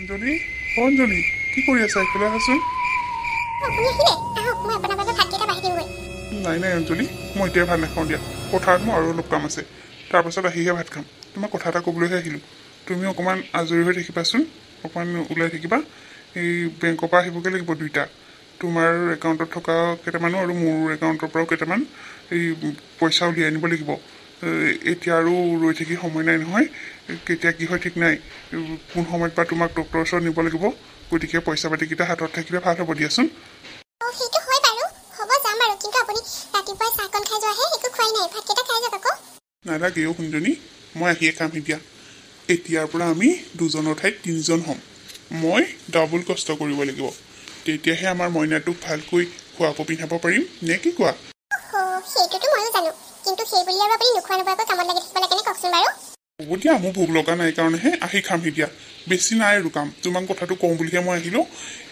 অঞ্জলি অঞ্জলি কি কৰি আছা এইফালে আহাচোন নাই নাই অঞ্জলি মই এতিয়া ভাত নাখাওঁ দিয়া পথাৰত মোৰ আৰু অলপ কাম আছে তাৰপাছত আহিহে ভাত খাম তোমাক কথা এটা ক'বলৈহে আহিলোঁ তুমি অকণমান আজৰি হৈ থাকিবাচোন অকণমান ওলাই থাকিবা এই বেংকৰ পৰা আহিবগৈ লাগিব দুইটা তোমাৰ একাউণ্টত থকা কেইটামানো আৰু মোৰ একাউণ্টৰ পৰাও কেইটামান এই পইচা উলিয়াই আনিব লাগিব এতিয়া আৰু ৰৈ থাকি সময় নাই নহয় কেতিয়া কি হয় ঠিক নাই কোন সময়ত বা তোমাক ডক্টৰৰ ওচৰত নিব লাগিব গতিকে পইচা পাতিকেইটা হাতত থাকিলে ভাল হ'ব দিয়াচোন নালাগে অ' কুঞ্জনী মই আহিয়ে খাম এতিয়া এতিয়াৰ পৰা আমি দুজনৰ ঠাইত তিনিজন হ'ম মই ডাবল কষ্ট কৰিব লাগিব তেতিয়াহে আমাৰ মইনাটোক ভালকৈ খোৱাব পিন্ধাব পাৰিম নে কি কোৱা হ'ব দিয়া মোৰ ভোক লগা নাই কাৰণেহে আহি খামহি দিয়া বেছি নাই আৰু কাম তোমাক কথাটো কওঁ বুলিহে মই আহিলোঁ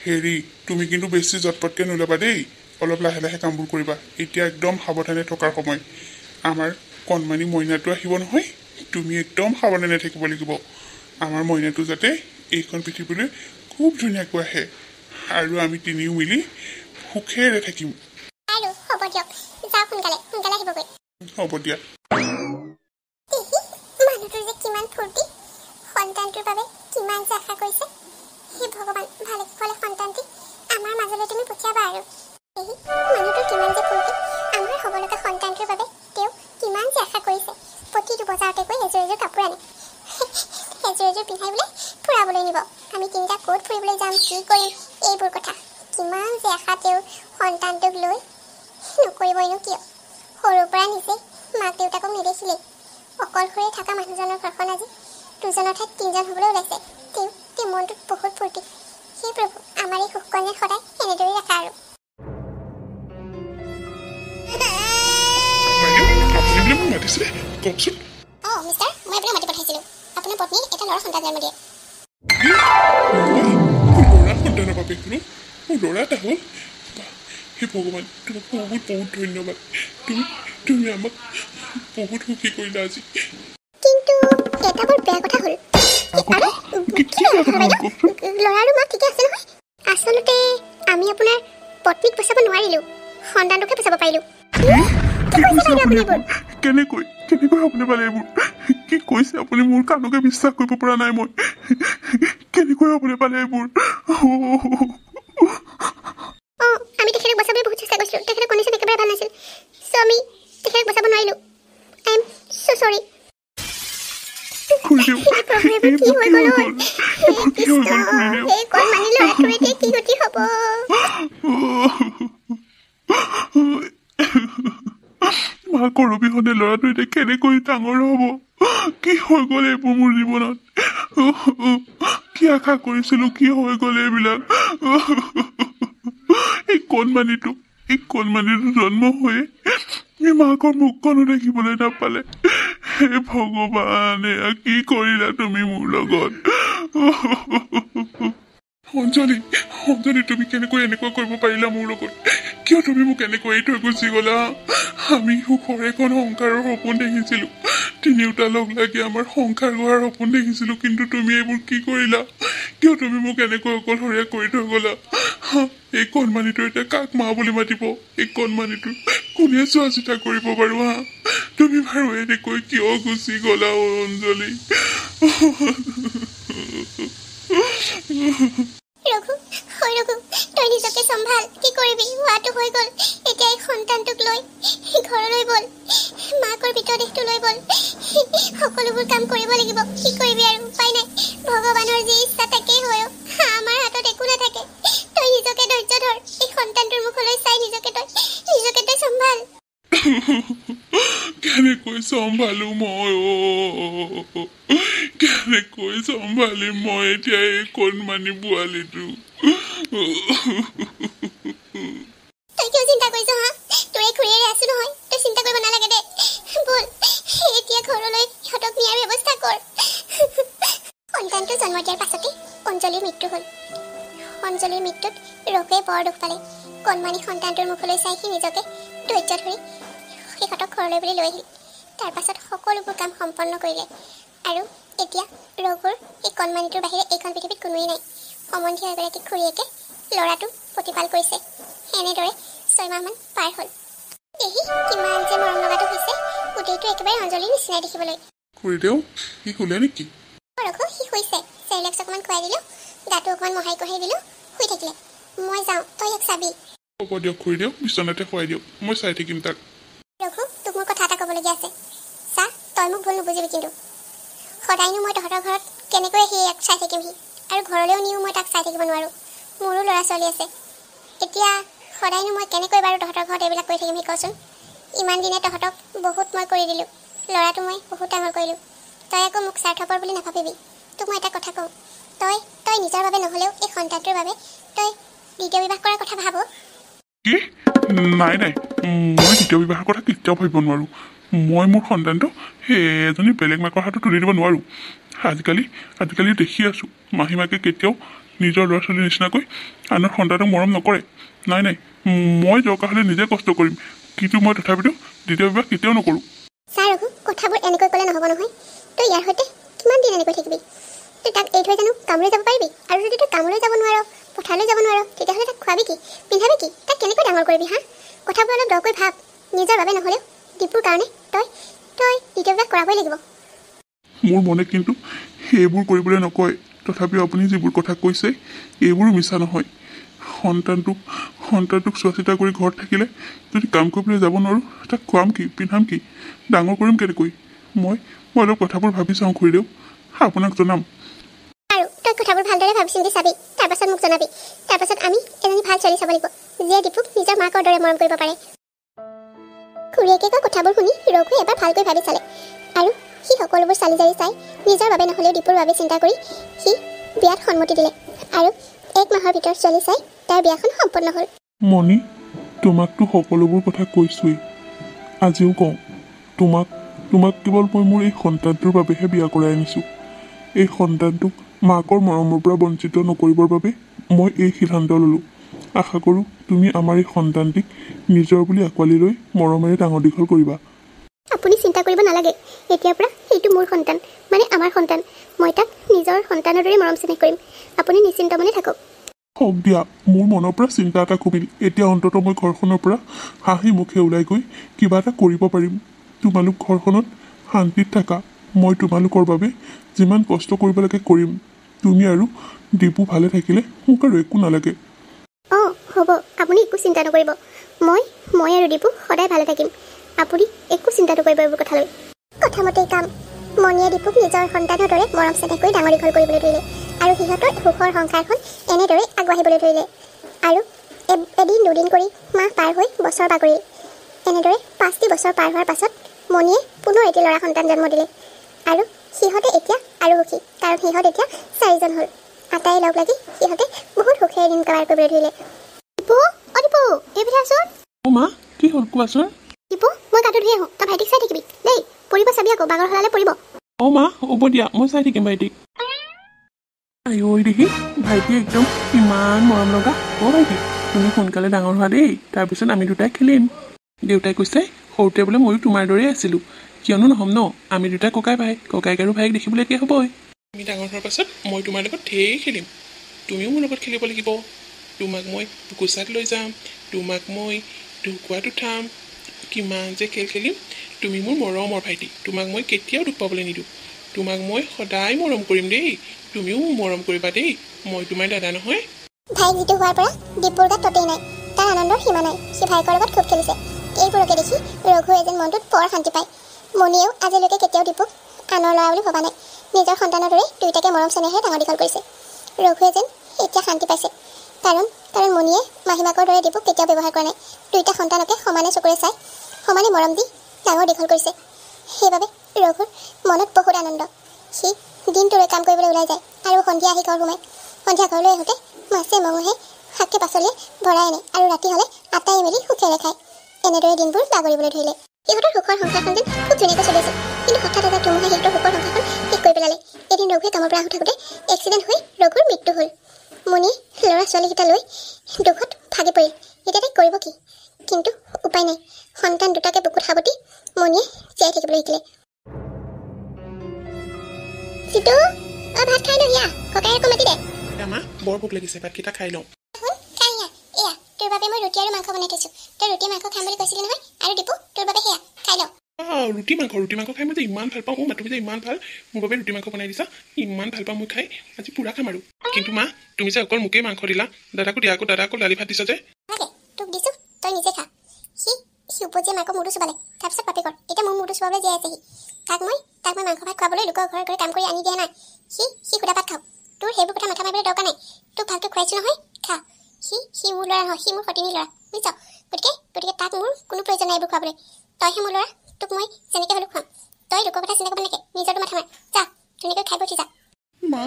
হেৰি তুমি কিন্তু বেছি জটপটকৈ নোলাবা দেই অলপ লাহে লাহে কামবোৰ কৰিবা এতিয়া একদম সাৱধানে থকাৰ সময় আমাৰ কণমানি মইনাটো আহিব নহয় তুমি একদম সাৱধানে থাকিব লাগিব আমাৰ মইনাটো যাতে এইখন পৃথিৱীলৈ খুব ধুনীয়াকৈ আহে আৰু আমি তিনিও মিলি সুখেৰে থাকিম হ'ব দিয়া কওকচোন ল'ৰা এটা হ'ল হে ভগৱান তোমাক বহুত বহুত ধন্যবাদ তুমি আমাক বহুত সুখী কৰিলা আজি কিন্তু এটা বৰ বেয়া কথা হ'ল ল'ৰাৰো মা ঠিকে আছে নহয় আচলতে আমি আপোনাৰ পত্নীক বচাব নোৱাৰিলো সন্তানটোকে বচাব পাৰিলো কেনেকৈ আপুনি পালে এইবোৰ কি কৈছে আপুনি মোৰ কাণকে বিশ্বাস কৰিব পৰা নাই মই কেনেকৈ আপুনি পালে এইবোৰ আমি তেখেতক বচাবলৈ বহুত চেষ্টা কৰিছিলো তেখেতৰ কণ্ডিশ্যন একেবাৰে ভাল নাছিল চ' আমি তেখেতক বচাব নোৱাৰিলো আই এম চ' চৰি মাকৰ অবিহনে ল'ৰাটো এতিয়া কেনেকৈ ডাঙৰ হ'ব কি হৈ গ'ল এইবোৰ মোৰ জীৱনত কি আশা কৰিছিলো কি হৈ গ'ল এইবিলাক এই কণমানিটো জন্ম হৈ মাকৰ মুখখনো দেখিবলৈ নাপালে হে ভগৱান এয়া কি কৰিলা তুমি মোৰ লগত অঞ্জলি তুমি কেনেকৈ এনেকুৱা কৰিব পাৰিলা মোৰ লগত কিয় তুমি মোক এনেকৈ এৰি থৈ গুচি গ'লা আমি সুখৰ এখন সংসাৰৰ সপোন দেখিছিলো তিনিওটা লগ লাগি আমাৰ সংসাৰ গঢ়াৰ সপোন দেখিছিলো কিন্তু তুমি এইবোৰ কি কৰিলা কিয় তুমি মোক এনেকৈ অকলশৰীয়া কৰি থৈ গ'লা এই কণমানিটো এতিয়া কাক মা বুলি মাতিব এই কণমানিটো কোনে চোৱা চিতা কৰিব বাৰু তুমি বাৰু এনেকৈ কিয় গুচি গ'লা অঞ্জলি ৰঘু তই নিজকে চম্ভাল কি কৰিবি হোৱাটো হৈ গ'ল এতিয়া এই সন্তানটোক লৈ ঘৰলৈ বল মাকৰ ভিতৰ দেহটো লৈ বল সকলোবোৰ কাম কৰিব লাগিব কি কৰিবি আৰু উপায় নাই ভগৱানৰ যি ইচ্ছা তাকেই হয় আমাৰ হাতত একো নাথাকে তই নিজকে ধৈৰ্য ধৰ এই সন্তানটোৰ মুখলৈ চাই নিজকে তই চম্ভাল কেনেকৈ চম্ভালো মই কেনেকৈ চম্ভালিম মই এতিয়া এই কণমানি পোৱালিটো তই কিয় চিন্তা কৰিছ তোৰে খুৰীয়েৰে আছো নহয় তই চিন্তা কৰিব নালাগে দে বল এতিয়া ঘৰলৈ সিহঁতক নিয়াৰ ব্যৱস্থা কৰ সন্তানটো জন্ম দিয়াৰ পাছতে অঞ্জলিৰ মৃত্যু হ'ল অঞ্জলিৰ মৃত্যুত ৰঘুৱে বৰ দুখ পালে কণমানি সন্তানটোৰ মুখলৈ চাই সি নিজকে ধৈৰ্য ধৰি সিহঁতক ঘৰলৈ বুলি লৈ আহিল তাৰ পাছত সকলোবোৰ কাম সম্পন্ন কৰিলে আৰু এতিয়া ৰঘুৰ এই কণমানিটোৰ বাহিৰে এইখন পৃথিৱীত কোনোৱেই নাই। সম্বন্ধীয় এগৰাকী খুৰীয়েকে ল'ৰাটো প্ৰতিপাল কৰিছে। এনেদৰে 6 মাহমান পাৰ হ'ল। এহি কিমান যে মৰম লগাটো হৈছে, গোটেইটো একেবাৰে অঞ্জলিৰ নিচিনাই দেখিবলৈ। খুৰীদেউ সি শুলে নেকি? ৰঘু সি শুইছে। চেৰিলেক্স অকণমান খুৱাই দিলোঁ, গাটো অকণমান মোহাৰি কঢ়াই দিলোঁ, শুই থাকিলে। মই যাওঁ, তই ইয়াক চাবি। হ'ব দিয়ক খুৰীদেউ, বিচনাতে শুৱাই দিয়ক, মই চাই থাকিম তাক। ৰঘু তোক মোৰ কথা এটা ক'বলগীয়া আছে। চা, তই মোক ভুল নুবুজিবি কিন্তু। সদায়নো মই তহঁতৰ ঘৰত কেনেকৈ সি ইয়াক চাই থাকিমহি, আৰু ঘৰলৈও নিও মই তাক চাই থাকিব নোৱাৰোঁ। মোৰো ল'ৰা ছোৱালী আছে। এতিয়া সদায়নো মই কেনেকৈ বাৰু তহঁতৰ ঘৰত এইবিলাক কৰি থাকিমহি কচোন। ইমান দিনে তহঁতক বহুত মই কৰি দিলোঁ, ল'ৰাটো মই বহুত ডাঙৰ কৰিলোঁ। তই আকৌ মোক স্বাৰ্থপৰ বুলি নাভাবিবি। তোক মই এটা কথা কওঁ, তই নিজৰ বাবে নহ'লেও এই সন্তানটোৰ বাবে তই দ্বিতীয় বিবাহ কৰাৰ কথা ভাব। কি? নাই নাই, মই দ্বিতীয় বিবাহৰ কথা কেতিয়াও ভাবিব নোৱাৰোঁ। মই মোৰ সন্তানটো সেই এজনী বেলেগ মাকৰ হাতত তুলি দিব নোৱাৰোঁ। আজিকালি দেখি আছোঁ, মাহী মাকে কেতিয়াও নিজৰ ল'ৰা ছোৱালীৰ নিচিনাকৈ আনৰ সন্তানক মৰম নকৰে। নাই নাই, মই দৰকাৰ হ'লে নিজে কষ্ট কৰিম, কিন্তু মই তথাপিতো দ্বিতীয় বিবাহ কেতিয়াও নকৰোঁ। চা ৰঘু, কথাবোৰ এনেকৈ ক'লে নহ'ব নহয়। তই ইয়াৰ সৈতে কিমান দিন এনেকৈ থাকিবি? তই তাক এৰি থৈ জানো কামলৈ যাব পাৰিবি? আৰু যদি তই কামলৈ যাব নোৱাৰ, পথাৰলৈ যাব নোৱাৰ, তেতিয়াহ'লে তাক খোৱাবি কি, পিন্ধাবি কি, তাক কেনেকৈ ডাঙৰ কৰিবি? হা, কথাবোৰ অলপ দৰকৈ ভাব। নিজৰ বাবে নহ'লেও দীপুৰ কাৰণে তই দ্বিতীয় বিবাহ কৰাবই লাগিব। মোৰ মনে কিন্তু সেইবোৰ কৰিবলৈ নকয়, তথাপিও আপুনি যিবোৰ কথা কৈছে এইবোৰো মিছা নহয়। সন্তানটোক চোৱা চিতা কৰি ঘৰত থাকিলে যদি কাম কৰিবলৈ যাব নোৱাৰোঁ, তাক খুৱাম কি, পিন্ধাম কি, ডাঙৰ কৰিম কেনেকৈ? মই অলপ কথাবোৰ ভাবি চাওঁ খুৰীদেউ, আপোনাক জনাম। আৰু তই কথাবোৰ ভালদৰে ভাবি চিন্তি চাবি, তাৰপাছত মোক জনাবি। তাৰপাছত আমি এজনী ভাল ছোৱালী চাব লাগিব, যিয়ে দীপুক নিজৰ মাকৰ দৰে মৰম কৰিব পাৰে। খুৰীয়েকে কোৱা কথাবোৰ শুনি ৰঘুৱে এবাৰ ভালকৈ ভাবি চালে, আৰু সি সকলোবোৰ চালি জাৰি চাই নিজৰ বাবে নহ'লেও দীপুৰ বাবে চিন্তা কৰি সি বিয়াত সন্মতি দিলে। আৰু 1 মাহৰ ভিতৰত ছোৱালী চাই তাৰ বিয়াখন সম্পন্ন হ'ল। মণি, তোমাকতো সকলোবোৰ কথা কৈছোৱেই, আজিও কওঁ, তোমাক কেৱল মই মোৰ এই সন্তানটোৰ বাবেহে বিয়া কৰাই আনিছোঁ। এই সন্তানটোক মাকৰ মৰমৰ পৰা বঞ্চিত নকৰিবৰ বাবে মই এই সিদ্ধান্ত ল'লোঁ। আশা কৰোঁ তুমি আমাৰ এই সন্তানটিক নিজৰ বুলি আঁকোৱালি লৈ মৰমেৰে ডাঙৰ দীঘল কৰিবা। আপুনি চিন্তা কৰিব নালাগে, এতিয়াৰ পৰা এইটো মোৰ সন্তান, মানে আমাৰ সন্তান। মই তাক নিজৰ সন্তানৰ দৰে মৰম চেনেহ কৰিম। আপুনি নিশ্চিন্ত মনে থাকক। হওক দিয়া, মোৰ মনৰ পৰা চিন্তা এটা কমিল। এতিয়া অন্ততঃ মই ঘৰখনৰ পৰা হাঁহি মুখে ওলাই গৈ কিবা এটা কৰিব পাৰিম। তোমালোক ঘৰখনত শান্তিত থাকা, মই তোমালোকৰ বাবে যিমান কষ্ট কৰিব লাগে কৰিম। তুমি আৰু দীপু ভালে থাকিলে মোক আৰু একো নালাগে। অঁ হ'ব, আপুনি একো চিন্তা নকৰিব। মই আৰু দীপু সদায় ভালে থাকিম। আপুনি একো চিন্তা নকৰিব এইবোৰ কথা লৈ। কথামতেই কাম। মণিয়ে দীপুক নিজৰ সন্তানৰ দৰে মৰম চেনেহ কৰি ডাঙৰ দীঘল কৰিবলৈ ধৰিলে, আৰু সিহঁতৰ সুখৰ সংসাৰখন এনেদৰেই আগবাঢ়িবলৈ ধৰিলে। আৰু এদিন দুদিন কৰি মাহ পাৰ হৈ বছৰ বাগৰিল। এনেদৰে 5টি বছৰ পাৰ হোৱাৰ পাছত মণিয়ে পুনৰ এটি ল'ৰা সন্তান জন্ম দিলে। আৰু সিহঁতে এতিয়া আৰু সুখী, কাৰণ সিহঁত এতিয়া 4জন হ'ল। আটাই লগ লাগি সিহঁতে বহুত সুখেৰে দিন পাৰ কৰিবলৈ ধৰিলে। দীপু, দীপু, এইপিনে আছোন। মা, কি হ'ল কোৱাচোন? দীপু, মই গাটো ধুই আহোঁ, তই ভাইটিক চাই থাকিবি দেই। পৰিব চাবি আকৌ, বাগৰ হলালে পৰিব। মা, হ'ব দিয়া, মই চাই থাকিম ভাইটিক। আইঐ দেখি, ভাইটি একদম ইমান মৰম লগা। ভাইটি, তুমি সোনকালে ডাঙৰ হোৱা দেই, তাৰপিছত আমি দুটাই খেলিম। দেউতাই কৈছে সৰুতে বোলে ময়ো তোমাৰ দৰেই আছিলোঁ, কিয়নো নহ'ম ন? আমি দুটাই ককাইক আৰু ভাইক দেখিবলৈ একে হ'বই। তুমি ডাঙৰ হোৱাৰ পাছত মই তোমাৰ লগত ঢেৰ খেলিম, তুমিও মোৰ লগত খেলিব লাগিব। তোমাক মই বুকুচাত লৈ যাম, তোমাক মই ঢুকুৱাত উঠাম, কিমান যে খেল খেলিম। তুমি মোৰ মৰমৰ ভাইটি, তোমাক মই কেতিয়াও দুখ পাবলৈ নিদিওঁ। তোমাক মই সদায় মৰম কৰিম দেই, তুমিও মোৰ মৰম কৰিবা দেই। মই তোমাৰ দাদা নহয়। ভাইক যিটো হোৱাৰ পৰা দীপুৰ গাত ততেই নাই, তাৰ আনন্দৰ সীমা নাই। সি ভাইকৰ লগত খুব খেলিছে। এইবোৰকে দেখি ৰঘুৱে যেন মনটোত বৰ শান্তি পায়। মণিয়েও আজিলৈকে কেতিয়াও দীপুক আনৰ ল'ৰা বুলি ভবা নাই। নিজৰ সন্তানৰ দৰে দুয়োটাকে মৰম চেনেহে ডাঙৰ দীঘল কৰিছে। ৰঘুৱে যেন এতিয়া শান্তি পাইছে, কাৰণ মণিয়ে মাহীমাকৰ দৰে দীপুক কেতিয়াও ব্যৱহাৰ কৰা নাই। দুয়োটা সন্তানকে সমানে চকুৰে চাই সমানে মৰম দি ডাঙৰ দীঘল কৰিছে। সেইবাবে ৰঘুৰ মনত বহুত আনন্দ। সি দিনটোলৈ কাম কৰিবলৈ ওলাই যায়, আৰু সন্ধিয়া আহি ঘৰ সোমায়। সন্ধিয়া ঘৰলৈ আহোঁতে মাছে মঙহে শাকে পাচলিয়ে ভৰাই আনে, আৰু ৰাতি হ'লে আটাই মেলি সুখেৰে খায়। এনেদৰে দিনবোৰ বাগৰিবলৈ ধৰিলে। সিহঁতৰ সুখৰ সংসাৰখন যেন খুব ধুনীয়াকৈ চলি আছিল, কিন্তু হঠাৎ এটা ধুমুহাই সিহঁতৰ সুখৰ সংসাৰখন শেষ কৰি পেলালে। এদিন ৰঘুৱে কামৰ পৰা আহি থাকোঁতে এক্সিডেণ্ট হৈ ৰঘুৰ মৃত্যু হ'ল। মণিয়ে ল'ৰা ছোৱালীকেইটা লৈ দুখত ভাগি পৰিল। এতিয়া তাইক কৰিব কি? কিন্তু উপায় নাই। সন্তান দুটাকে বুকুত সাৱটি মণিয়ে জীয়াই থাকিবলৈ শিকিলে। জিতু ভাত খাই ল ইয়া ককাই আকৌ মাতি দে মা বৰ ভোক লাগিছে ভাতকেইটা খাই লওঁ শুন খাই ইয়া এয়া তোৰ বাবে মই ৰুটি আৰু মাংস বনাই থৈছোঁ তই ৰুটি মাংস খাম বুলি কৈছিলি নহয় আৰু দীপু তোৰ বাবে সেয়া খাই ল ৰুটি মাংস খাই মই যে ইমান ভাল পাওঁ মাতটো যে ইমান ভাল মোৰ বাবে ৰুটি মাংস বনাই দিছা ইমান ভাল পাওঁ মই খাই আজি পুৰা খাম আৰু কিন্তু মা তুমি যে অকল মোকেই মাংস দিলা দাদাকো দিয়া আকৌ দাদা অকল দালি ভাত দিছা যে তোক দিছোঁ তই নিজে খা সি উপজিয়ে মাকক মূৰটো চুবালে তাৰপিছত পাপি কৰ এতিয়া মোৰ মূৰটো চুবাবলৈ জীয়াই আছেহি তাক মই মাংস ভাত খুৱাবলৈ লোকৰ ঘৰে ঘৰে কাম কৰি আনি দিয়া নাই সি সুদা ভাত খাওক তোৰ সেইবোৰ কথা মাথা মাৰিবলৈ দৰকাৰ নাই তোক ভালকৈ খুৱাইছোঁ নহয় খা সি মোৰ ল'ৰা নহয় সি মোৰ সতিনী ল'ৰা বুজিছ গতিকে তাক মোৰ কোনো প্ৰয়োজন নাই এইবোৰ খুৱাবলৈ তইহে মোৰ ল'ৰা তোক মই যেনেকৈ হ'লেও খুৱাম তই লোকৰ কথা চিন্তা কৰিব নালাগে নিজৰটো মাথা মাৰ যা ধুনীয়াকৈ খাই বঠি যা মা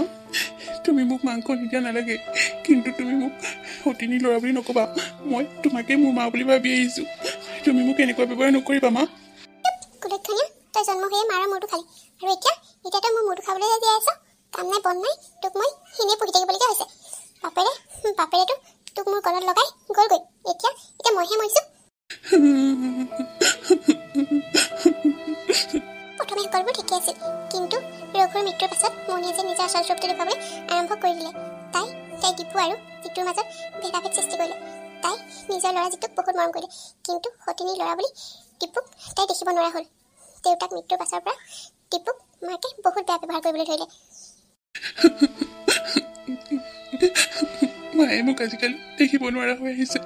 তুমি মোক মাংস নিদিয়া নালাগে কিন্তু তুমি মোক সতিনী ল'ৰা বুলি নক'বা মই তোমাকে মোৰ মা বুলি ভাবি আহিছোঁ তুমি মোক এনেকুৱা ব্যৱহাৰ নকৰিবা মা কুলক্ষণীয় তই জন্ম হৈয়ে মাৰৰ মূৰটো খালি আৰু এতিয়া তই মোৰ মূৰটো খাবলৈহে জীয়াই আছ কাম নাই বন নাই তোক মই এনেই পঢ়ি থাকিবলগীয়া হৈছে বাপেৰেতো তোক মোৰ গলত লগাই গ'লগৈ এতিয়া মইহে মৰিছোঁ প্ৰথমে সকলোবোৰ ঠিকে আছিল কিন্তু ৰঘুৰ মৃত্যুৰ পাছত মণিয়ে যে নিজৰ আচল ৰূপটো দেখুৱাবলৈ আৰম্ভ কৰি দিলে তাই দীপু আৰু জিতুৰ মাজত ভেদাভেদ সৃষ্টি কৰিলে তাই নিজৰ ল'ৰা জিতুক বহুত মৰম কৰিলে কিন্তু সতিনী ল'ৰা বুলি দীপুক তাই দেখিব নোৱাৰা হ'ল দেউতাক মৃত্যুৰ পাছৰ পৰা দীপুক মাকে বহুত বেয়া ব্যৱহাৰ কৰিবলৈ ধৰিলে মায়ে মোক আজিকালি দেখিব নোৱাৰা হৈ আহিছে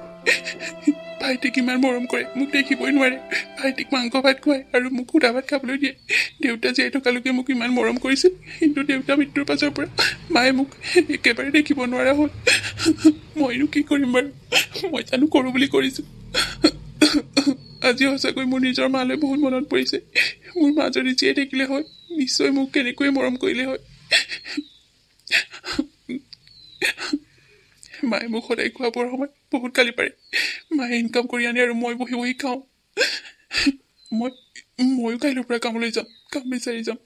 ভাইটিক ইমান মৰম কৰে মোক দেখিবই নোৱাৰে ভাইটিক মাংস ভাত খুৱায় আৰু মোক সুদা ভাত খাবলৈ দিয়ে দেউতা জীয়াই থকালৈকে মোক ইমান মৰম কৰিছিল কিন্তু দেউতা মৃত্যুৰ পাছৰ পৰা মায়ে মোক একেবাৰে দেখিব নোৱাৰা হ'ল মইনো কি কৰিম বাৰু মই জানো কৰোঁ বুলি কৰিছোঁ আজি সঁচাকৈ মোৰ নিজৰ মালৈ বহুত মনত পৰিছে মোৰ মা যদি জীয়াই থাকিলে হয় নিশ্চয় মোক কেনেকৈ মৰম কৰিলে হয় মায়ে মোক সদায় খোৱা বোৱাৰ সময়ত বহুত গালি পাৰে মায়ে ইনকাম কৰি আনে আৰু মই বহি বহি খাওঁ ময়ো কাইলৈৰ পৰা কামলৈ যাম কাম বিচাৰি যাম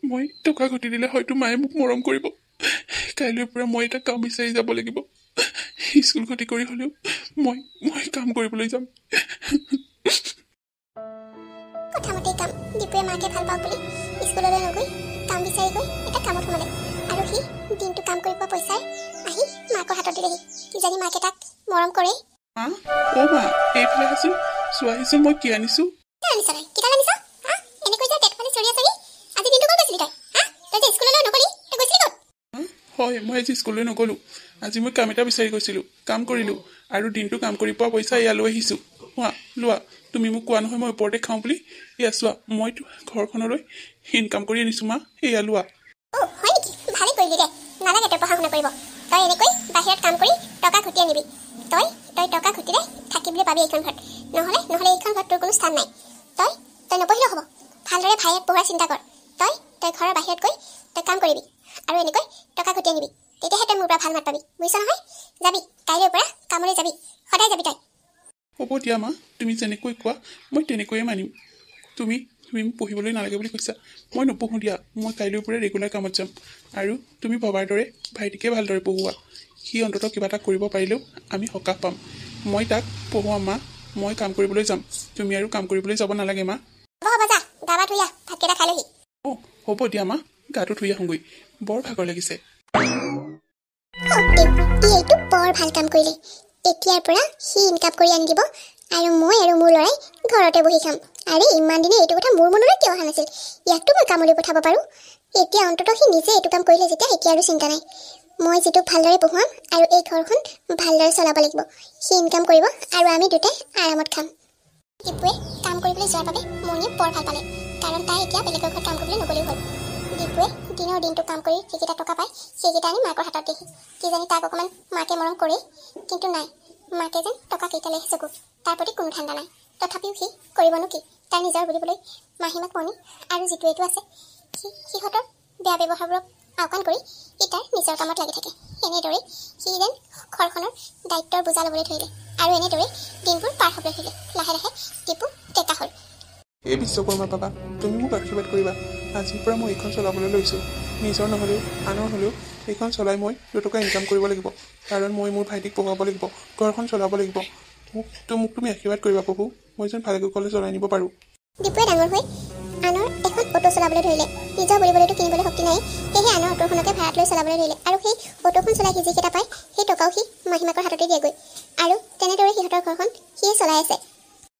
মই টকা ঘটি দিলে হয়তো মায়ে মোক মৰম কৰিব কাইলৈৰ পৰা মই এটা কাম বিচাৰি যাব লাগিব স্কুল ক্ষতি কৰি হ'লেও মই কাম কৰিবলৈ যাম কথামতেই কাম দীপুৱে মাকে ভাল পাওঁ বুলি স্কুললৈ নগৈ কাম বিচাৰি গৈ এটা কামত সোমালে আৰু সি দিনটো কাম কৰি পোৱা পইচাই আহি মাকৰ হাতত দিলেহি কিজানি মাকে তাক মৰম কৰে মা এইফালে আছোন চোৱাহিচোন মই কি আনিছোঁ হয় মই আজি স্কুললৈ নগ'লোঁ আজি মই কাম এটা বিচাৰি গৈছিলোঁ কাম কৰিলোঁ আৰু দিনটো কাম কৰি পোৱা পইচা এয়া লৈ আহিছোঁ লোৱা তুমি মোক কোৱা নহয় মই ওপৰতে খাওঁ বুলি এয়া চোৱা মইতো ঘৰখনলৈ ইনকাম কৰি আনিছোঁ মা এয়া লোৱা বাহিৰত কাম কৰি টকা ঘটি আনিবি তই টকা ঘটিলে থাকিবলৈ পাবি এইখন ঘৰত নহ'লে এইখন ঘৰত তোৰ কোনো স্থান নাই তই নপঢ়িলেও হ'ব ভালদৰে ভাইক পঢ়াৰ চিন্তা কৰ তই ঘৰৰ বাহিৰত গৈ তই কাম কৰিবি আৰু এনেকৈ টকা ঘটি আনিবি তেতিয়াহে তই মোৰ পৰা ভাল মাত পাবি বুজিছ নহয় যাবি কাইলৈৰ পৰা কামলৈ যাবি সদায় যাবি তই হ'ব দিয়া মা তুমি যেনেকৈ কোৱা মই তেনেকৈয়ে মানিম তুমি মোক পঢ়িবলৈ নালাগে বুলি কৈছা মই নপঢ়োঁ দিয়া মই কাইলৈৰ পৰা ৰেগুলাৰ কামত যাম আৰু তুমি ভবাৰ দৰে ভাইটিকে ভালদৰে পঢ়োৱা সি অন্ততঃ কিবা এটা কৰিব পাৰিলেও আমি সকাহ পাম মই তাক পঢ়োৱাম মা মই কাম কৰিবলৈ যাম তুমি আৰু কাম কৰিবলৈ যাব নালাগে মা হ'ব দিয়া মা গাটো ধুই আহোঁগৈ বৰ ভাগৰ লাগিছে বৰ ভাল কাম কৰিলে এতিয়াৰ পৰা সি ইনকাম কৰি আনি দিব আৰু মই আৰু মোৰ ল'ৰাই ঘৰতে বহি খাম আৰে ইমান দিনে এইটো কথা মোৰ মনলৈ কিয় অহা নাছিল ইয়াকতো মই কামলৈ পঠাব পাৰোঁ এতিয়া অন্ততঃ সি নিজে এইটো কাম কৰিলে যেতিয়া এতিয়া আৰু চিন্তা নাই মই যিটোক ভালদৰে পঢ়ুৱাম আৰু এই ঘৰখন ভালদৰে চলাব লাগিব সি ইনকাম কৰিব আৰু আমি দুটাই আৰামত খাম দীপুৱে কাম কৰিবলৈ যোৱাৰ বাবে মণিয়ে বৰ ভাল পালে কাৰণ তাই এতিয়া বেলেগৰ ঘৰত কাম কৰিবলৈ নগ'লেও হ'ল দীপুৱে দিনৰ দিনটো কাম কৰি যিকেইটা টকা পায় সেইকেইটা আনি মাকৰ হাতত দেখি কিজানি তাক অকণমান মাকে মৰম কৰে কিন্তু নাই মাকে যেন টকা কেইটালৈহে চকু তাৰ প্ৰতি কোনো ঠাণ্ডা নাই তথাপিও সি কৰিবনো কি তাৰ নিজৰ বুলিবলৈ মাহীমাক মণি আৰু যিটো এইটো আছে সিহঁতৰ বেয়া ব্যৱহাৰবোৰক আওকাণ কৰি সি তাৰ নিজৰ কামত লাগি থাকে এনেদৰে সি যেন ঘৰখনৰ দায়িত্বৰ বোজা ল'বলৈ ধৰিলে আৰু এনেদৰে দিনবোৰ পাৰ হ'বলৈ ধৰিলে লাহে লাহে দীপু টেকা হ'ল এই বিশ্বকৰ্মা বাবা তুমি মোক আশীৰ্বাদ কৰিবা আজিৰ পৰা মই এইখন চলাবলৈ লৈছোঁ নিজৰ নহ'লেও আনৰ হ'লেও এইখন চলাই মই দুটকা ইনকাম কৰিব লাগিব কাৰণ মই মোৰ ভাইটিক পঢ়াব লাগিব ঘৰখন চলাব লাগিব মোক তুমি আশীৰ্বাদ কৰিবা প্ৰভু মই যেন ভালে কুশলে চলাই নিব পাৰোঁ দীপুৱে ডাঙৰ হৈ আনৰ এখন অটো চলাবলৈ ধৰিলে নিজৰ বুলিবলৈতো কিনিবলৈ শক্তি নাই সেয়েহে আনৰ অটোখনকে ভাড়াত লৈ চলাবলৈ ধৰিলে আৰু সেই অটোখন চলাই সি যিকেইটা পায় সেই টকাও সি মাহীমাকৰ হাততে দিয়েগৈ আৰু তেনেদৰে সিহঁতৰ ঘৰখন সিয়ে চলাই আছে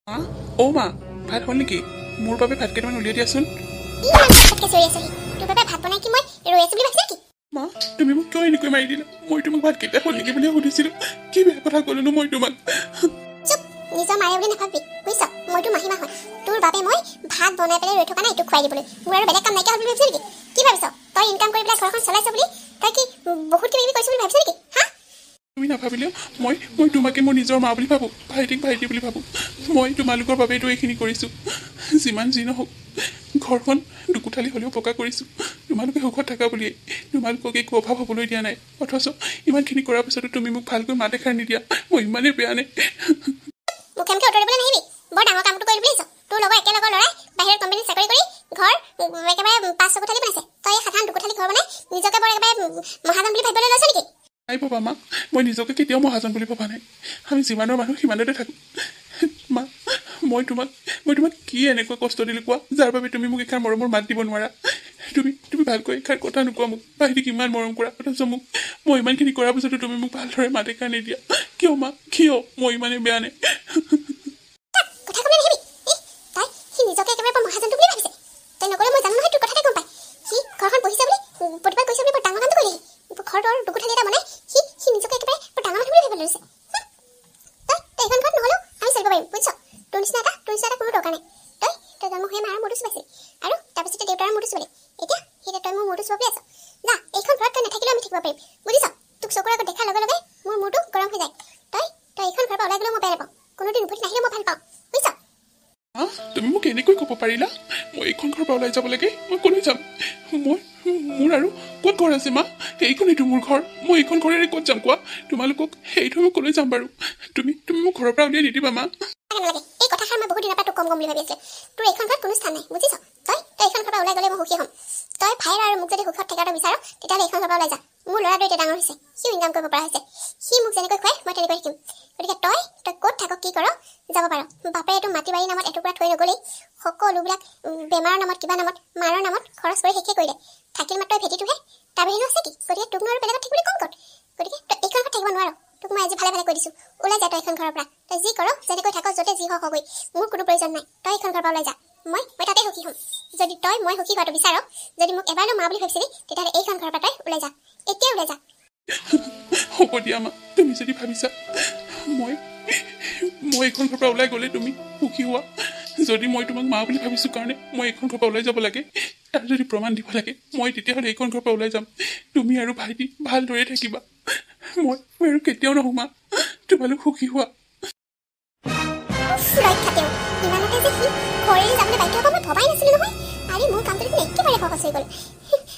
মা অ' মা ভাত হ'ল নেকি মোৰ বাবে ভাত কেইটামান উলিয়াই দিয়াচোন ইমান ভাতকে চিঞৰি আছহি তোৰ বাবে ভাত বনাই কি মই ৰৈ আছো বুলি ভাবিছ নেকি মা তুমি মোক কিয় এনেকৈ মাৰি দিলা মই তোমাক ভাতকেইটা হ'ল নেকি বুলি সুধিছিলোঁ কি বেয়া কথা ক'লোনো মই তোমাক চুপ নিজৰ মাৰে বুলি নাভাবি বুজিছ মইতো মাহীমা হয় তোৰ বাবে মই ভাত বনাই পেলাই ৰৈ থকা নাই তোক খুৱাই দিবলৈ মোৰ আৰু বেলেগ কাম নাইকিয়া হ'ল বুলি ভাবিছ নেকি কি ভাবিছ তই ইনকাম কৰি পেলাই ঘৰখন চলাইছ বুলি তই কি বহুত কিবা কিবি কৰিছ বুলি ভাবিছ নেকি হা তুমি নাভাবিলেও মই তোমাকে মোৰ নিজৰ মা বুলি ভাবোঁ ভাইটিক ভাইটি বুলি ভাবোঁ মই তোমালোকৰ বাবেতো এইখিনি কৰিছোঁ যিমান যি নহওক ঘৰখন দুকোঠালি হ'লেও পকা কৰিছোঁ তোমালোকে সুখত থাকা বুলিয়েই তোমালোকক একো অভাৱ হ'বলৈ দিয়া নাই অথচ ইমানখিনি কৰাৰ পিছতো তুমি মোক ভালকৈ মাত এষাৰ নিদিয়া মই ইমানেই বেয়া নে মুখে উতৰিবলৈ নাহিবি বৰ ডাঙৰ কামটো কৰি বুলিছ তোৰ লগৰ একেলগৰ ল'ৰাই বাহিৰত কোম্পানীত চাকৰি কৰি ঘৰ একেবাৰে 5-6 কোঠালি বনাইছে তই সাধাৰণ দুকোঠালি ঘৰ বনাই নিজকে বৰ একেবাৰে মহাজন বুলি ভাবিবলৈ লৈছ নেকি নাই বাবা মা মই নিজকে কেতিয়াও মহাজন বুলি ভবা নাই আমি যিমানৰ মানুহ সিমানতে থাকোঁ মা মই তোমাক কি এনেকুৱা কষ্ট দিলোঁ কোৱা যাৰ বাবে তুমি মোক এষাৰ মৰমৰ মাত দিব নোৱাৰা তুমি ভালকৈ এষাৰ কথা নোকোৱা মোক ভাইটিক ইমান মৰম কৰা অথচ মোক মই ইমানখিনি কৰাৰ পিছতো তুমি মোক ভালদৰে মাত এষাৰ নিদিয়া কিয় মা কিয় মই ইমানেই বেয়া নে কথা ক'বলৈ নাহিবি তই সি নিজকে একেবাৰে বৰ মহাজনটো বুলি ভাবিছে তই নকলে মই জানো নহয় তোৰ কথাতে গম পাই সি ঘৰখন বহিছে বুলি প্ৰতিবাদ কৰিছে বুলি বৰ ডাঙৰ কামটো কৰিলেহি ঘৰটোৰ দুকোঠালি এটা বনাই সি নিজকে একেবাৰে বৰ ডাঙৰ মানুহ বুলি ভাবিবলৈ লৈছে তই এইখন ঘৰত নহ'লেও আমি চলিব পাৰিম বুজিছ তোৰ নিচিনা এটা কোনো দৰকাৰ নাই তই জন্ম হৈ মাৰ মূৰটো চুবাইছিলি আৰু তাৰপিছতে দেউতাৰ মূৰটো চুবালি এতিয়া সেই তই মোৰ মূৰটো চুবাবলৈ আছ যা এইখন ঘৰত তই নাথাকিলেও আমি থাকিব পাৰিম বুজিছ তোক চকুৰ আগত দেখাৰ লগে লগে মোৰ মূৰটো গৰম হৈ যায় তই এইখন ঘৰৰ পৰা ওলাই গ'লেও মই বেয়া নাপাওঁ কোনোদিন উভতি নাহিলেও মই ভাল পাওঁ বুজিছ তুমি মোক এনেকৈ ক'ব পাৰিলা মই এইখন ঘৰৰ পৰা ওলাই যাব লাগে মই ক'লৈ যাম মোৰ আৰু ক'ত ঘৰ আছে মা এইখনেইতো মোৰ ঘৰ মই এইখন ঘৰেৰে ক'ত যাম কোৱা তোমালোকক সেইটো মই ক'লৈ যাম বাৰু তুমি মোক ঘৰৰ পৰা উলিয়াই নিদিবা মা নালাগে এই কথাষাৰ মই বহুত দিনৰ পৰা তোক কম বুলি ভাবি আছিলোঁ তোৰ এইখন ঘৰত কোনো স্থান নাই বুজিছ তই এইখন ঘৰৰ পৰা ওলাই গ'লে মই সুখী হ'ম তই ভাইৰ আৰু মোক যদি সুখত থকাটো বিচাৰ তেতিয়াহ'লে এইখন ঘৰৰ পৰা ওলাই যা মোৰ ল'ৰাটো এতিয়া ডাঙৰ হৈছে সিও ইনকাম কৰিব পৰা হৈছে সি মোক যেনেকৈ খুৱাই মই তেনেকৈ শিকিম গতিকে তই ক'ত থাক কি কৰ যাব পাৰ বাপেৰে এইটো মাটি বাৰী নামত এটুকুৰা থৈ নগ'লেই সকলোবিলাক বেমাৰৰ নামত কিবা নামত মাৰৰ নামত খৰচ কৰি শেষে কৰিলে থাকিল মাত্ৰ ভেটিটোহে তাৰ বাহিৰেও আছে কি গতিকে তোক নোৱাৰো বেলেগত থাকিবলৈ কম ক'ত গতিকে তই এইখন ঘৰত থাকিব নোৱাৰ তোক মই আজি ভালে ভালে কৈ দিছোঁ ওলাই যা তই এইখন ঘৰৰ পৰা তই যি কৰ যেনেকৈ থাক য'তে যি হগৈ মোৰ কোনো প্ৰয়োজন নাই তই এইখন ঘৰৰ পৰা ওলাই যা মই তাতে সুখী হ'ম যদি তই মই সুখী হোৱাটো বিচাৰ যদি মোক এবাৰনো মা বুলি ভাবিছিলি তেতিয়াহ'লে এইখন ঘৰৰ পৰা তই ওলাই যা এতিয়া ওলাই যা হ'ব দিয়া মা তুমি যদি ভাবিছা মই এইখন ঘৰৰ পৰা ওলাই গ'লে তুমি সুখী হোৱা যদি মই তোমাক মা বুলি ভাবিছোঁ কাৰণে মই এইখন ঘৰৰ পৰা ওলাই যাব লাগে তাৰ যদি প্ৰমাণ দিব লাগে মই তেতিয়াহ'লে এইখন ঘৰৰ পৰা ওলাই যাম তুমি আৰু ভাইটি ভালদৰে থাকিবা মই আৰু কেতিয়াও নহওঁ মা তোমালোক সুখী হোৱা ৰক্ষাতেও ইমানতে যে সি ঘৰেৰে যাবলৈ বাধ্য হ'ব মই ভবাই নাছিলোঁ নহয় আৰে মোৰ কামটো দেখোন একেবাৰে সহজ হৈ গ'ল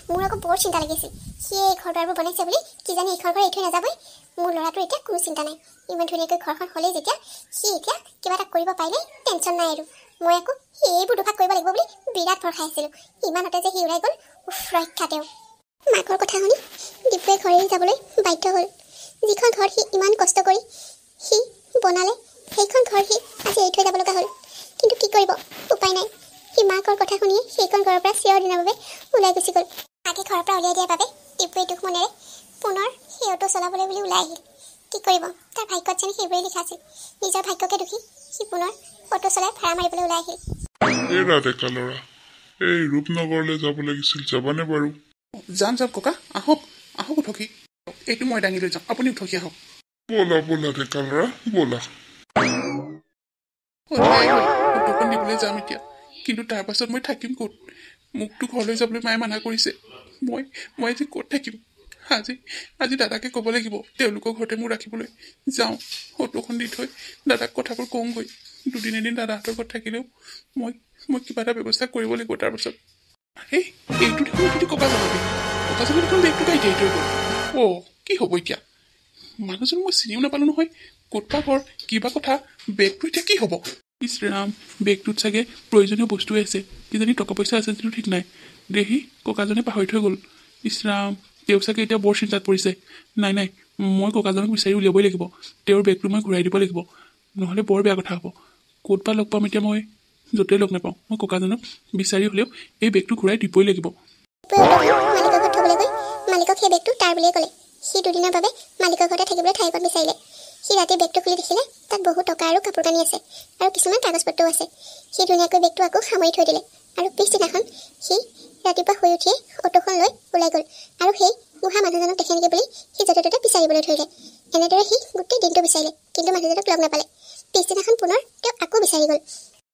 মোৰ আকৌ বৰ চিন্তা লাগিছিল সি এই ঘৰ দুৱাৰবোৰ বনাইছে বুলি কিজানি এইখন ঘৰ এৰি থৈ নাযাবই মোৰ ল'ৰাটোৰ এতিয়া কোনো চিন্তা নাই ইমান ধুনীয়াকৈ ঘৰখন হ'লেই যেতিয়া সি এতিয়া কিবা এটা কৰিব পাৰিলে টেনশ্যন নাই আৰু মই আকৌ এইবোৰ দুভাগ কৰিব লাগিব বুলি বিৰাট ভৰ খাই আছিলোঁ ইমানতে যে সি ওলাই গ'ল ৰক্ষাতেও মাকৰ কথা শুনি ডিপুৱে ঘৰেৰি যাবলৈ বাধ্য হ'ল যিখন ঘৰ সি ইমান কষ্ট কৰি সি বনালে সেইখন ঘৰ সি আজি এৰি থৈ যাব লগা হ'ল কিন্তু কি কৰিব উপায় নাই সি মাকৰ কথা শুনিয়ে সেইখন ঘৰৰ পৰা চিৰদিনৰ বাবে ওলাই গুচি গ'ল মাকে ঘৰৰ পৰা উলিয়াই দিয়াৰ বাবে ডিপুৱে দুখ মনেৰে পুনৰ সেই অটো চলাবলৈ বুলি ওলাই আহিল কি কৰিব তাৰ ভাগ্যত যেন সেইবোৰেই লিখা আছিল নিজৰ ভাগ্যকে দুখি সি পুনৰ অটো চলাই ভাড়া মাৰিবলৈ ওলাই আহিল ডেকা ল'ৰা এই ৰূপনগৰলৈ যাব লাগিছিল যাবানে বাৰু যাম ককা আহক উঠকি এইটো মই দাঙি লৈ যাম আপুনি উঠকি আহক ব'লা ডেকা ল'ৰা ব'লা অটোখন দিবলৈ যাম এতিয়া কিন্তু তাৰ পাছত মই থাকিম ক'ত মোকতো ঘৰলৈ যাবলৈ মায়ে মানা কৰিছে মই আজি ক'ত থাকিম আজি দাদাকে ক'ব লাগিব তেওঁলোকৰ ঘৰতে মোক ৰাখিবলৈ যাওঁ অটোখন দি থৈ দাদাক কথাবোৰ কওঁগৈ দুদিন এদিন দাদাহঁতৰ ঘৰত থাকিলেও মই কিবা এটা ব্যৱস্থা কৰিব লাগিব তাৰপাছত এইটো দেখোন যদি ককা যাবগৈ দেখোন বেগটো গাই দিয়ে থৈ গ'ল কি হ'ব এতিয়া মানুহজন মই চিনিও নাপালোঁ নহয় ক'ত বা ঘৰ কিবা কথা বেগটো এতিয়া কি হ'ব ইছৰাম বেগটোত চাগে প্ৰয়োজনীয় বস্তুৱে আছে কিজানি টকা পইচা আছে যদিও ঠিক নাই দেহি ককাজনে পাহৰি থৈ গ'ল ইছৰাম তেওঁ চাগে এতিয়া বৰ চিন্তাত পৰিছে নাই মই ককাজনক বিচাৰি উলিয়াবই লাগিব তেওঁৰ বেগটো মই ঘূৰাই দিব লাগিব নহ'লে বৰ বেয়া কথা হ'ব ক'ত বা লগ পাম এতিয়া মই য'তে লগ নাপাওঁ মই ককাজনক বিচাৰি হ'লেও এই বেগটো ঘূৰাই দিবই লাগিব। মালিকৰ ঘৰত থবলৈ গৈ মালিকক সেই বেগটো তাৰ বুলিয়ে ক'লে। সি দুদিনৰ বাবে মালিকৰ ঘৰতে থাকিবলৈ ঠাই অকণ বিচাৰিলে। সি ৰাতি বেগটো খুলি দেখিলে তাত বহু টকা আৰু কাপোৰ কানি আছে আৰু কিছুমান কাগজ পত্ৰও আছে। সি ধুনীয়াকৈ বেগটো আকৌ সামৰি থৈ দিলে আৰু পিছদিনাখন সি ৰাতিপুৱা শুই উঠিয়ে অটোখন লৈ ওলাই গ'ল আৰু সেই বুঢ়া মানুহজনক দেখে নেকি বুলি সি য'তে ত'তে বিচাৰিবলৈ ধৰিলে। এনেদৰে সি গোটেই দিনটো বিচাৰিলে, কিন্তু মানুহজনক লগ নাপালে। পিছদিনাখন পুনৰ তেওঁ আকৌ বিচাৰি গ'ল।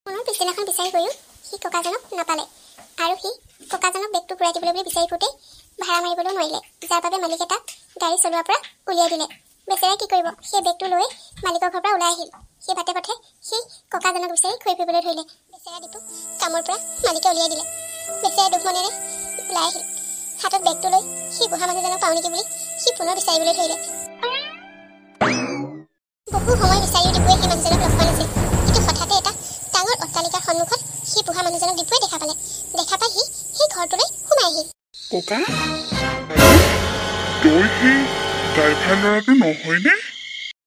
পুনৰ পিছদিনাখন বিচাৰি গৈও সি ককাজনক নাপালে আৰু সি ককাজনক বেগটো ঘূৰাই দিবলৈ বুলি বিচাৰি ফুৰোঁতে ভাড়া মাৰিবলৈও নোৱাৰিলে, যাৰ বাবে মালিকে তাক গাড়ী চলোৱাৰ পৰা উলিয়াই দিলে। বেচেৰাই কি কৰিব, সেই বেগটো লৈ মালিকৰ ঘৰৰ পৰা ওলাই আহিল। সেই বাটে পথে সি ককাজনক বিচাৰি ঘূৰি ফুৰিবলৈ ধৰিলে। বেচেৰা দীপু কামৰ পৰা মালিকে উলিয়াই দিলে। বেচেৰাই দুখ মনেৰে ওলাই আহিল। হাতত বেগটো লৈ সি বুঢ়া মানুহজনক পাওঁ নেকি বুলি সি পুনৰ বিচাৰিবলৈ ধৰিলে। বহু সময় বিচাৰিও দীপুৱে সেই মানুহজনক লগ পোৱা নাছিল, কিন্তু হঠাতে এটা ডাঙৰ অট্টালিকাৰ সন্মুখত সি বুঢ়া মানুহজনক দীপুৱে দেখা পালে। দেখা পাই সি সেই ঘৰটোলৈ সোমাই আহিল। ককা তই সেই ড্ৰাইভাৰ ল'ৰাটো নহয়নে?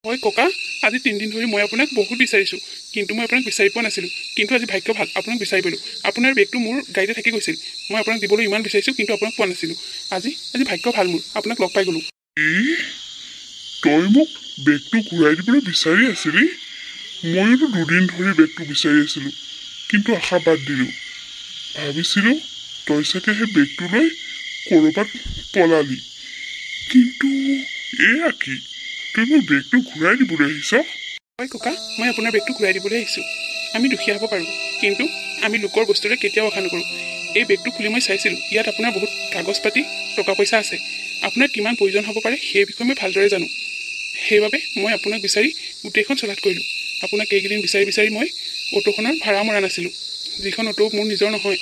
হয় ককা, আজি 3 দিন ধৰি মই আপোনাক বহুত বিচাৰিছোঁ, কিন্তু মই আপোনাক বিচাৰি পোৱা নাছিলোঁ। কিন্তু আজি ভাগ্য ভাল, আপোনাক বিচাৰি পালোঁ। আপোনাৰ বেগটো মোৰ গাড়ীতে থাকি গৈছিল। মই আপোনাক দিবলৈ ইমান বিচাৰিছোঁ, কিন্তু আপোনাক পোৱা নাছিলোঁ। আজি ভাগ্য ভাল মোৰ, আপোনাক লগ পাই গ'লোঁ। তই মোক বেগটো ঘূৰাই দিবলৈ বিচাৰি আছিলি? ময়োতো 2 দিন ধৰি বেগটো বিচাৰি আছিলোঁ, কিন্তু আশা বাদ দিলোঁ। ভাবিছিলোঁ তই চাগে সেই বেগটো লৈ ক'ৰবাত পলালি, কিন্তু এয়া কি, তই মোৰ বেগটো ঘূৰাই দিবলৈ আহিছ? হয় ককা, মই আপোনাৰ বেগটো ঘূৰাই দিবলৈ আহিছোঁ। আমি দুখীয়া হ'ব পাৰোঁ, কিন্তু আমি লোকৰ বস্তুৰে কেতিয়াও আশা নকৰোঁ। এই বেগটো খুলি মই চাইছিলোঁ, ইয়াত আপোনাৰ বহুত কাগজ পাতি টকা পইচা আছে। আপোনাৰ কিমান প্ৰয়োজন হ'ব পাৰে সেই বিষয়ে মই ভালদৰে জানো। সেইবাবে মই আপোনাক বিচাৰি গোটেইখন চলাত কৰিলোঁ। আপোনাক এইকেইদিন বিচাৰি মই অটোখনৰ ভাড়া মৰা নাছিলোঁ। যিখন অটো মোৰ নিজৰ নহয়,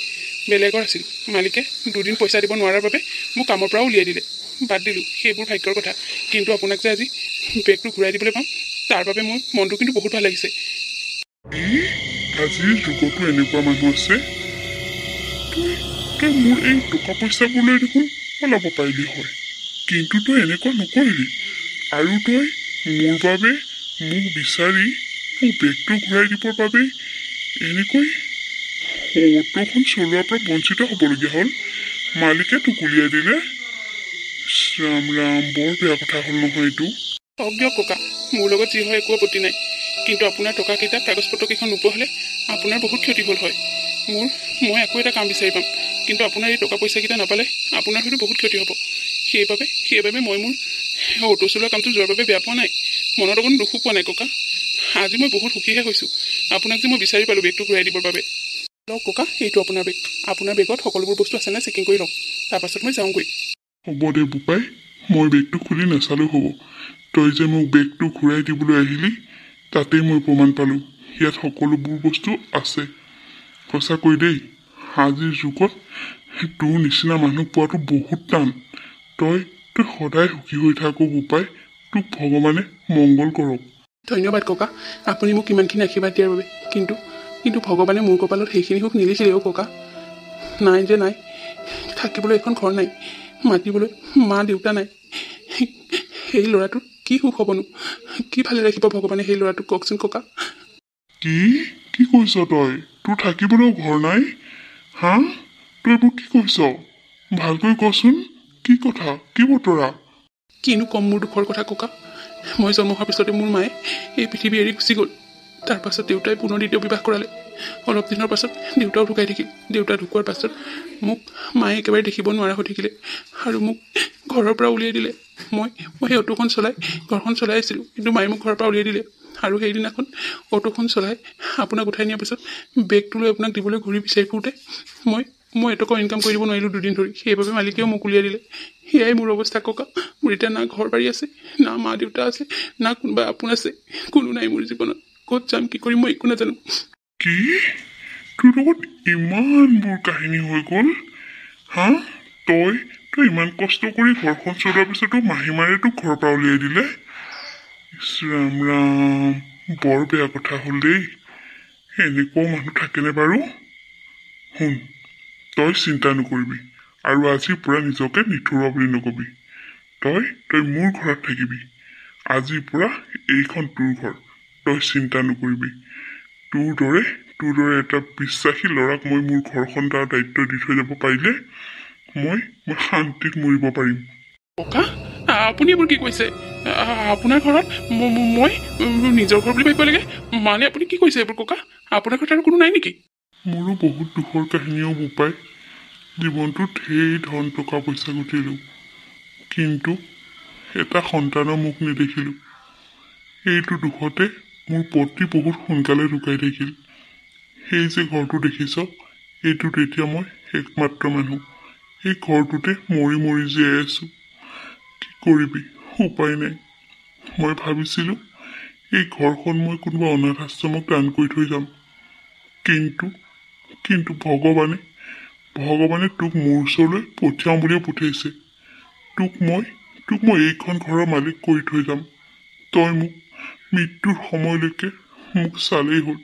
বেলেগৰ আছিল। মালিকে 2 দিন পইচা দিব নোৱাৰাৰ বাবে মোক কামৰ পৰাও উলিয়াই দিলে। বাদ দিলোঁ, সেইবোৰ ভাগ্যৰ কথা। কিন্তু আপোনাক যে আজি বেগটো ঘূৰাই দিবলৈ পাম, তাৰ বাবে মোৰ মনটো কিন্তু বহুত ভাল লাগিছে। আজিৰ যুগতো এনেকুৱা মানুহ আছে? তই মোৰ এই টকা পইচাবোৰলৈ দেখোন পলাব পাৰিলি হয়, কিন্তু তই এনেকুৱা নকৰিলি। আৰু তই মোৰ বাবে মোক বিচাৰি মোক বেগটো ঘূৰাই দিবৰ বাবে এনেকৈ অটোখন চলোৱাৰ পৰা বঞ্চিত হ'বলগীয়া হ'ল। মালিকে তোক উলিয়াই দিলে। ৰাম ৰাম, বৰ বেয়া কথা হ'ল নহয় এইটো। হওক দিয়ক ককা, মোৰ লগত যি হয় একো আপত্তি নাই। কিন্তু আপোনাৰ টকাকেইটা কাগজ পত্ৰকেইখন নোপোৱা হ'লে আপোনাৰ বহুত ক্ষতি হ'ল হয়। মই আকৌ এটা কাম বিচাৰি পাম, কিন্তু আপোনাৰ এই টকা পইচাকেইটা নাপালে আপোনাৰ হয়তো বহুত ক্ষতি হ'ব। সেইবাবে মই মোৰ অটো চলোৱা কামটো যোৱাৰ বাবে বেয়া পোৱা নাই, মনত অকণ দুখো পোৱা নাই ককা। আজি মই বহুত সুখীহে হৈছোঁ আপোনাক যে মই বিচাৰি পালোঁ বেগটো ঘূৰাই দিবৰ বাবে। লওক ককা, এইটো আপোনাৰ বেগ। আপোনাৰ বেগত সকলোবোৰ বস্তু আছে নে চেকিং কৰি লওক, তাৰপাছত মই যাওঁগৈ। হ'ব দে বোপাই, মই বেগটো খুলি নাচালেও হ'ব। তই যে মোক বেগটো ঘূৰাই দিবলৈ আহিলি, তাতেই মই প্ৰমাণ পালোঁ ইয়াত সকলোবোৰ বস্তু আছে। সঁচাকৈ দেই, আজিৰ যুগত তোৰ নিচিনা মানুহ পোৱাটো বহুত টান। তই সদায় সুখী হৈ থাক বোপাই, তোক ভগৱানে মংগল কৰক। ধন্যবাদ ককা, আপুনি মোক ইমানখিনি আশীৰ্বাদ দিয়াৰ বাবে। কিন্তু ভগৱানে মোৰ কপালত সেইখিনি সুখ নিলিখিলেও ককা। নাই যে নাই, থাকিবলৈ এখন ঘৰ নাই, মাতিবলৈ মা দেউতা নাই। সেই ল'ৰাটোৰ কি সুখ হ'বনো? কি ভালে ৰাখিব ভগৱানে সেই ল'ৰাটোক, কওকচোন ককা। কি কৈছ তই? তোৰ থাকিবলৈও ঘৰ নাই? হা, তই এইবোৰ কি কৈছ? ভালকৈ কচোন, কি কথা, কি বতৰা? কিনো কম মোৰ দুখৰ কথা ককা। মই জন্ম হোৱাৰ পিছতে মোৰ মায়ে এই পৃথিৱী এৰি গুচি গ'ল। তাৰপাছত দেউতাই পুনৰ দ্বিতীয় বিবাহ কৰালে। অলপ দিনৰ পাছত দেউতাও ঢুকাই থাকিল। দেউতা ঢুকোৱাৰ পাছত মোক মায়ে একেবাৰে দেখিব নোৱাৰা হৈ থাকিলে আৰু মোক ঘৰৰ পৰা উলিয়াই দিলে। মই সেই অটোখন চলাই ঘৰখন চলাই আছিলোঁ, কিন্তু মায়ে মোক ঘৰৰ পৰা উলিয়াই দিলে। আৰু সেইদিনাখন অটোখন চলাই আপোনাক উঠাই নিয়াৰ পাছত বেগটো লৈ আপোনাক দিবলৈ ঘূৰি বিচাৰি ফুৰোঁতে মই এটকাও ইনকাম কৰিব নোৱাৰিলোঁ 2 দিন ধৰি। সেইবাবে মালিকেও মোক উলিয়াই দিলে। সেয়াই মোৰ অৱস্থা ককা। মোৰ এতিয়া না ঘৰ বাৰী আছে, না মা দেউতা আছে, না কোনোবা আপোন আছে, কোনো নাই মোৰ জীৱনত। ক'ত যাম, কি কৰিম, মই একো নাজানো। কি তোৰ লগত ইমানবোৰ কাহিনী হৈ গ'ল? হা, তই ইমান কষ্ট কৰি ঘৰখন চলোৱাৰ পিছতো মাহীমাৰে তোক ঘৰৰ পৰা উলিয়াই দিলে? ৰাম ৰাম, বৰ বেয়া কথা হ'ল দেই। এনেকুৱাও মানুহ থাকেনে বাৰু? শুন, তই চিন্তা নকৰিবি আৰু আজিৰ পৰা নিজকে নিথৰুৱা বুলি নকবি। তই মোৰ ঘৰত থাকিবি। আজিৰ পৰা এইখন তোৰ ঘৰ। তই চিন্তা নকৰিবি। তোৰ দৰে তোৰ দৰে এটা বিশ্বাসী ল'ৰাক মই মোৰ ঘৰখন তাৰ দায়িত্ব দি থৈ যাব পাৰিলে মই শান্তিত মৰিব পাৰিম। ককা আপুনি এইবোৰ কি কৈছে? আপোনাৰ ঘৰত মই নিজৰ ঘৰ বুলি ভাবিব লাগে? মানে আপুনি কি কৈছে এইবোৰ ককা? আপোনাৰ ঘৰত আৰু কোনো নাই নেকি? মোৰো বহুত দুখৰ কাহিনীও বোপাই। জীৱনটোত ঢেৰ ধন টকা পইচা ঘটিলোঁ, কিন্তু এটা সন্তানৰ মুখ নেদেখিলোঁ। এইটো দুখতে মোৰ পতি বহুত সোনকালে ঢুকাই থাকিল। সেই যে ঘৰটো দেখিছ, এইটোত এতিয়া মই একমাত্ৰ মানুহ। এই ঘৰটোতে মৰি মৰি জীয়াই আছোঁ। কি কৰিবি, উপায় নাই। মই ভাবিছিলোঁ এই ঘৰখন মই কোনোবা অনাথ আশ্ৰমক দান কৰি থৈ যাম, কিন্তু ভগৱানে তোক মোৰ ওচৰলৈ পঠিয়াওঁ বুলিয়ে পঠিয়াইছে। তোক মই এইখন ঘৰৰ মালিক কৰি থৈ যাম। তই মোক মৃত্যুৰ সময়লৈকে মোক চালেই হ'ল।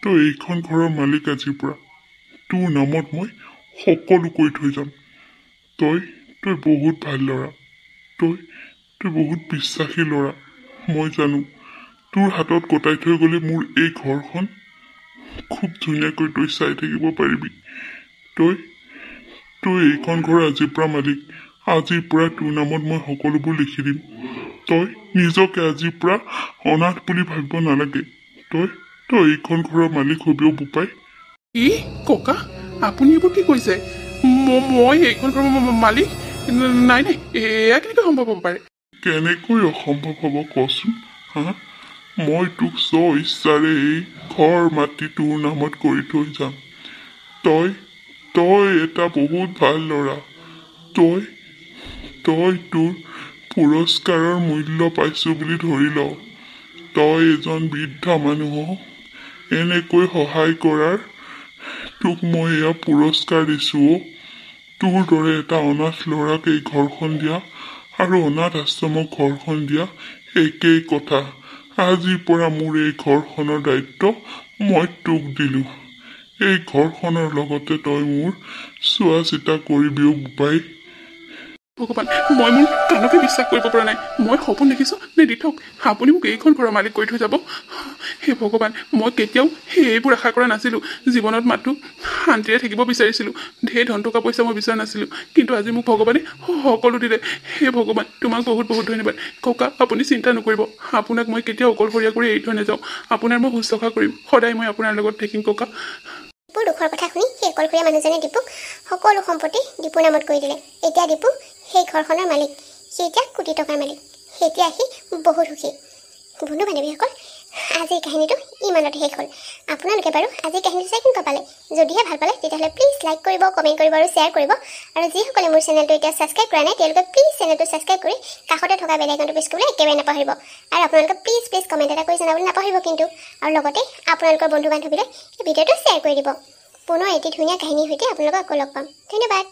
তই এইখন ঘৰৰ মালিক আজিৰ পৰা। তোৰ নামত মই সকলো কৰি থৈ যাম। তই বহুত ভাল ল'ৰা। তই বহুত বিশ্বাসী ল'ৰা। মই জানো তোৰ হাতত গতাই থৈ গ'লে মোৰ এই ঘৰখন খুব ধুনীয়াকৈ তই চাই থাকিব পাৰিবি। তই এইখন ঘৰ আজিৰ পৰা মালিক। আজিৰ পৰা তোৰ নামত মই সকলোবোৰ লিখি দিম। তই নিজকে আজিৰ পৰা অনাথ বুলি ভাবিব নালাগে। তই এইখন ঘৰৰ মালিক হবিও বোপাই। কি ককা আপুনি এইবোৰ কি কৈছে? মই এইখন ঘৰৰ মালিক? নাই নাই, এয়া কেনেকৈ সম্ভৱ হ'ব পাৰে? কেনেকৈ অসম্ভৱ হ'ব কচোন? হা, মই তোক ইচ্ছাৰে এই ঘৰ মাটি তোৰ নামত কৰি থৈ যাম। তই এটা বহুত ভাল ল'ৰা। তই তোৰ পুৰস্কাৰৰ মূল্য পাইছো বুলি ধৰি ল। তই এজন বৃদ্ধা মানুহক এনেকৈ সহায় কৰাৰ তোক মই এয়া পুৰস্কাৰ দিছো। তোৰ দৰে এটা অনাথ ল'ৰাক এই ঘৰখন দিয়া আৰু অনাথ আশ্ৰমক ঘৰখন দিয়া একেই কথা। আজিৰ পৰা মোৰ এই ঘৰখনৰ দায়িত্ব মই তোক দিলো। এই ঘৰখনৰ লগতে তই মোৰ চোৱা চিতা কৰিবিও বোপাই। ভগৱান, মই মোৰ কাণকে বিশ্বাস কৰিব পৰা নাই। মই সপোন দেখিছোঁ নে দিঠক আপুনি মোক এইখন ঘৰৰ মালিক কৰি থৈ যাব? হে ভগৱান, মই কেতিয়াও এইবোৰ আশা কৰা নাছিলোঁ। জীৱনত মাথো শান্তিৰে থাকিব বিচাৰিছিলোঁ। ঢেৰ ধন টকা পইচা মই বিচৰা নাছিলোঁ, কিন্তু আজি মোক ভগৱানে সকলো দিলে। হে ভগৱান, তোমাক বহুত বহুত ধন্যবাদ। ককা আপুনি চিন্তা নকৰিব, আপোনাক মই কেতিয়াও অকলশৰীয়া কৰি এৰি থৈ নাযাওঁ। আপোনাৰ মই শুশ্ৰূষা কৰিম, সদায় মই আপোনাৰ লগত থাকিম ককা। দীপুৰ দুখৰ কথা শুনি সেই অকলশৰীয়া মানুহজনে দীপুক সকলো সম্পত্তি দীপুৰ নামত কৰি দিলে। এতিয়া দীপু সেই ঘৰখনৰ মালিক। সি এতিয়া কোটি টকাৰ মালিক। এতিয়া সি বহুত সুখী। বন্ধু বান্ধৱীসকল, আজিৰ কাহিনীটো ইমানতে শেষ হ'ল। আপোনালোকে বাৰু আজিৰ কাহিনীটো চাই কেনেকুৱা পালে? যদিহে ভাল পালে তেতিয়াহ'লে প্লিজ লাইক কৰিব, কমেণ্ট কৰিব আৰু শ্বেয়াৰ কৰিব। আৰু যিসকলে মোৰ চেনেলটো এতিয়া ছাবস্ক্ৰাইব কৰা নাই তেওঁলোকে প্লিজ চেনেলটো ছাবস্ক্ৰাইব কৰি কাষতে থকা বেল আইকনটো প্ৰেছ কৰিবলৈ একেবাৰে নাপাহৰিব। আৰু আপোনালোকে প্লিজ কমেণ্ট এটা কৰি জনাবলৈ নাপাহৰিব কিন্তু। আৰু লগতে আপোনালোকৰ বন্ধু বান্ধৱীলৈ এই ভিডিঅ'টো শ্বেয়াৰ কৰি দিব। পুনৰ এটি ধুনীয়া কাহিনীৰ সৈতে আপোনালোকক আকৌ লগ পাম। ধন্যবাদ।